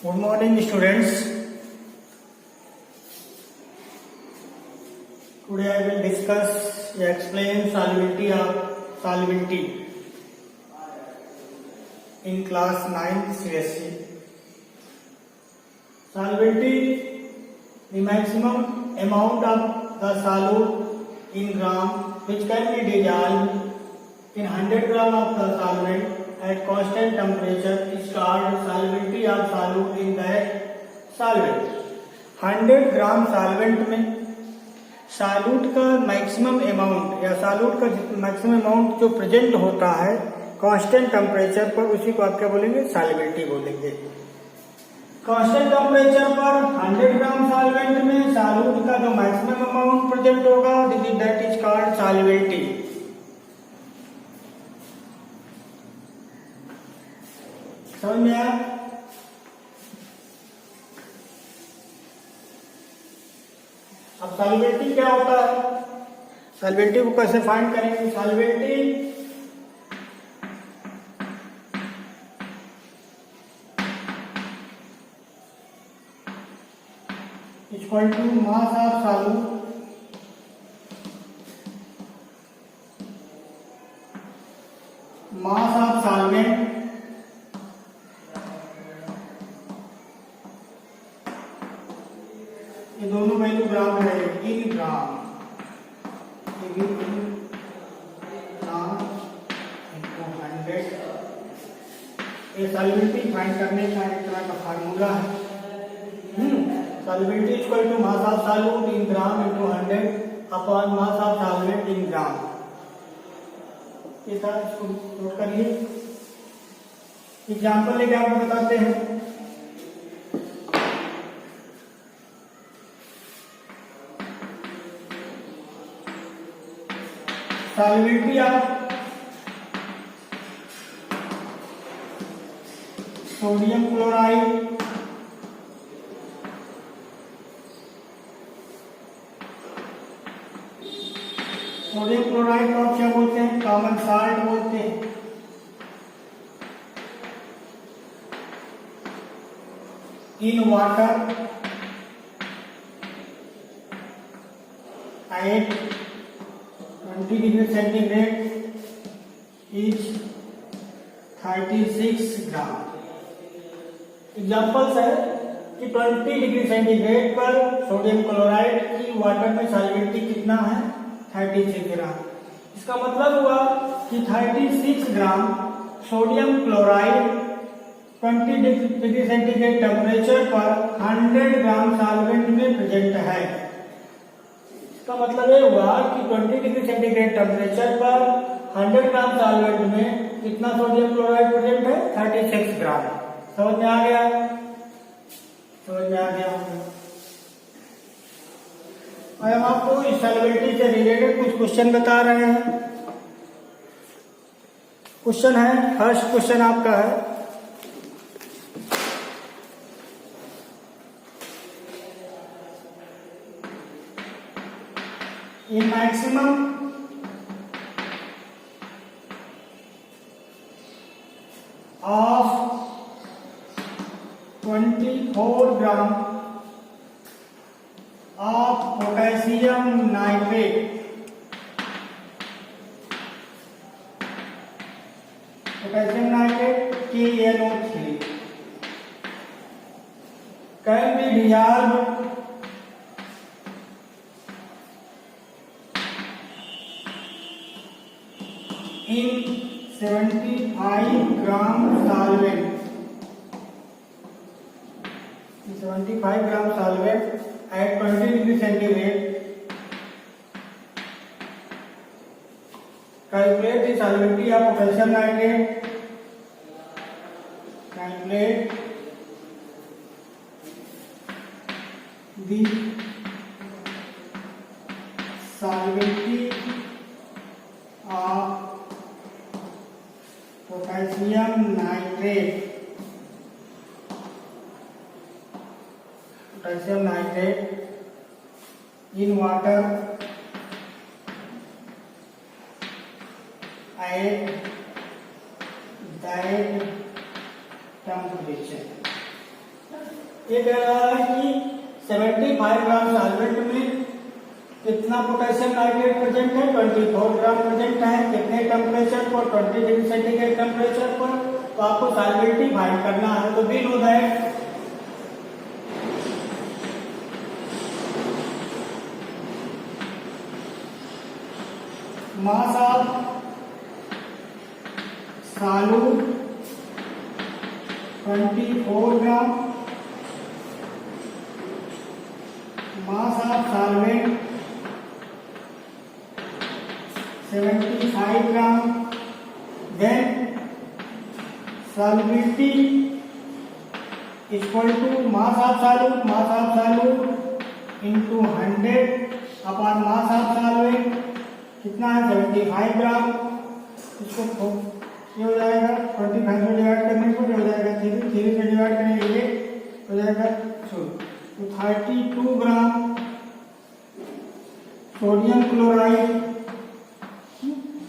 Good morning, students. Today I will discuss explain solubility in class 9 CSE. Solubility, the maximum amount of the solute in gram which can be dissolved in 100 gram of the solvent at constant temperature is called solubility of solute in that solvent. 100 gram solvent में solute का maximum amount या solute का maximum amount जो present होता है constant temperature पर, उसी को आप क्या बोलेंगे? सॉल्युबिलिटी बोलेंगे। कांस्टेंट टेम्परेचर पर 100 ग्राम सॉल्वेंट में सॉल्यूट का जो मैक्सिमम अमाउंट प्रेजेंट होगा दैट इज कॉल्ड सॉल्युबिलिटी। समझ में आया? अब सॉल्युबिलिटी क्या होता है, सॉल्युबिलिटी को कैसे फाइंड करेंगे? Solubility equal to mass of solute mass of solvent ये दोनों वैल्यू ग्राम में रहेगी। In gram into 100। ये सॉल्युबिलिटी फाइंड करने का एक तरह का फार्मूला है। Solubility equal to mass of solute in gram into 100 upon mass of solvent in gram. ये था, इसको नोट करिए। एग्जाम्पल लेके आपको बताते हैं। Solubility of sodium chloride sodium chloride को आप क्या बोलते हैं? कॉमन साल्ट बोलते हैं। In water at 20 degree centigrade is 36 gram. Examples है कि 20 डिग्री सेंटीग्रेड पर सोडियम क्लोराइड की वाटर में सॉल्युबिलिटी कितना है? 36 ग्राम। इसका मतलब हुआ कि 36 gram sodium chloride 20 degree centigrade temperature पर 100 ग्राम सॉल्वेंट में प्रेजेंट है। इसका मतलब ये हुआ कि 20 डिग्री सेंटीग्रेड टेम्परेचर पर 100 ग्राम सॉल्वेंट में कितना सोडियम क्लोराइड प्रेजेंट है? 36 ग्राम। समझ में आ गया? समझ में आ गया। हम आपको इस सॉल्युबिलिटी से रिलेटेड कुछ क्वेश्चन बता रहे हैं। क्वेश्चन है, फर्स्ट क्वेश्चन आपका है, in maximum of 24 gram of potassium nitrate KNO3 can be dissolved in 75 gram solvent 75 gram solvent at 20 degree centigrade. Calculate the solubility of potassium nitrate. Calculate the solubility of potassium nitrate. Potassium nitrate in water at that temperature. ये कह रहा है कि 75 ग्राम solvent में कितना potassium nitrate present है, 24 ग्राम present है। कितने टेम्परेचर पर, 20 डिग्री सेंटीग्रेड टेम्परेचर पर। तो आपको सॉल्वेंटी फाइंड करना है। तो we know that mass of solute 24 gram, mass of solvent 75 gram, then solubility equal to mass of solute into 100 upon mass of solvent कितना है 75 ग्राम। इसको ये हो जाएगा 25 में डिवाइड करने पर हो जाएगा 3 से डिवाइड करेंगे ये हो जाएगा 2। तो 32 ग्राम सोडियम क्लोराइड।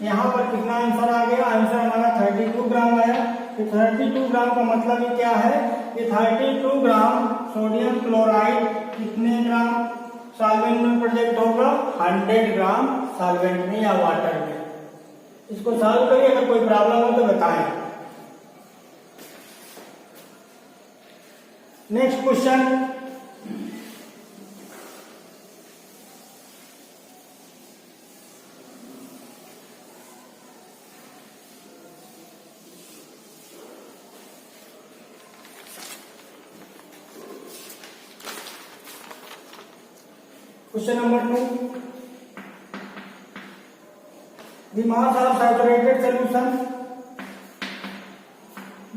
यहाँ पर कितना आंसर आ गया, आंसर हमारा 32 ग्राम आया। तो 32 ग्राम का मतलब ये क्या है, ये 32 ग्राम सोडियम क्लोराइड कितने ग्राम सॉल्वेंट में प्रोजेक्ट होगा, 100 ग्राम सॉल्वेंट में या वाटर में। इसको सॉल्व करिए, अगर कोई प्रॉब्लम हो तो बताएं। Next question, question number 2, the mass of saturated solution,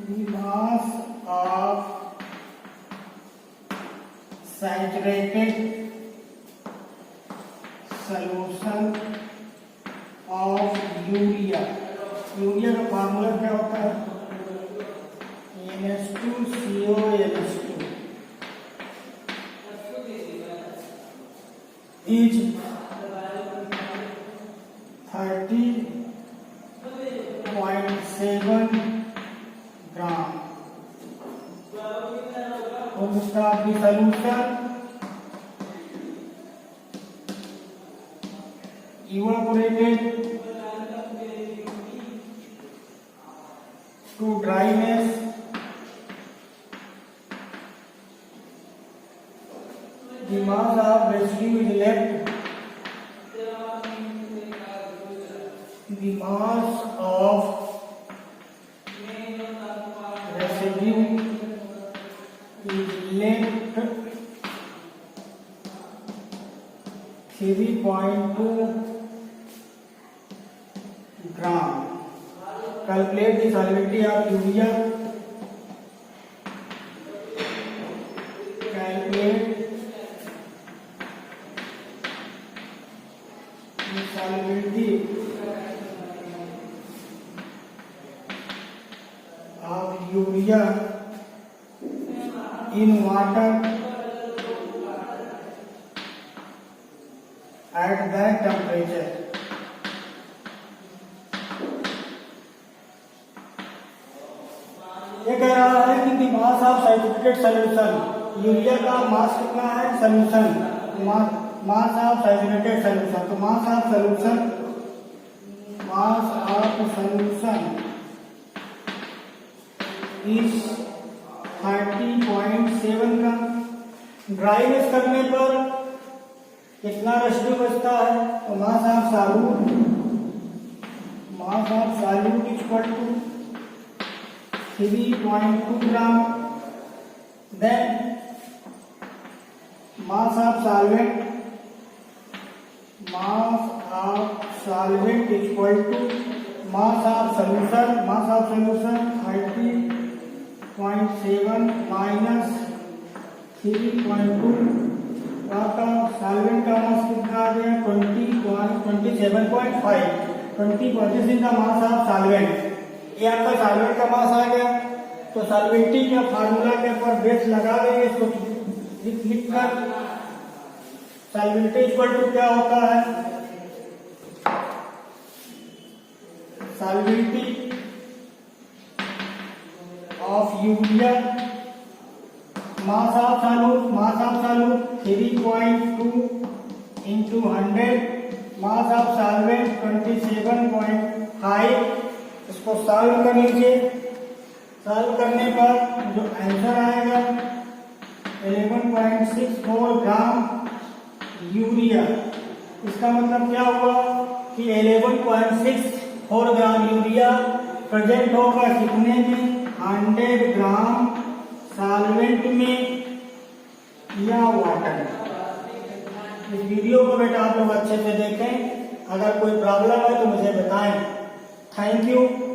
the mass of saturated solution of urea. Urea का फार्मूला क्या होता है, NH2CONH2 is 30.7 ग्राम। और उसका भी solution evaporated to dryness the mass of residue is left, the mass of residue is left 3.2 gram. Calculate the solubility of urea. Calculate the solubility of urea in water at that temperature. ये कह रहा है कि the mass of saturated solution, urea का मास कितना है, solution mass of saturated solution. तो mass of solution is 30.7 का। ड्राइनेस करने पर कितना रेसिड्यू बचता है, तो mass of solute equal to 3.2 gram. Then mass of solvent equal to mass of solution 30.7 minus 3.2। आपका सॉल्वेंट का मास कितना आ गया, 27.5। 20 is the mass of solvent. ये आपका सॉल्वेंट का मास आ गया। तो सॉल्वेंटी का फार्मूला के ऊपर बेस लगा देंगे, इसको लिखकर सॉल्वेंटी इक्वल टू क्या होता है, solvent of urea mass of solute 3.2 into 100, mass of solvent 27.5। इसको सॉल्व कर लीजिए। सॉल्व करने पर जो आंसर आएगा 11.64 ग्राम यूरिया। इसका मतलब क्या हुआ कि 11.64 ग्राम यूरिया प्रेजेंट होगा कितने में, 100 ग्राम सॉल्वेंट में या वाटर में। इस वीडियो को बेटा आप लोग अच्छे से देखें, अगर कोई प्रॉब्लम है तो मुझे बताएं। Thank you.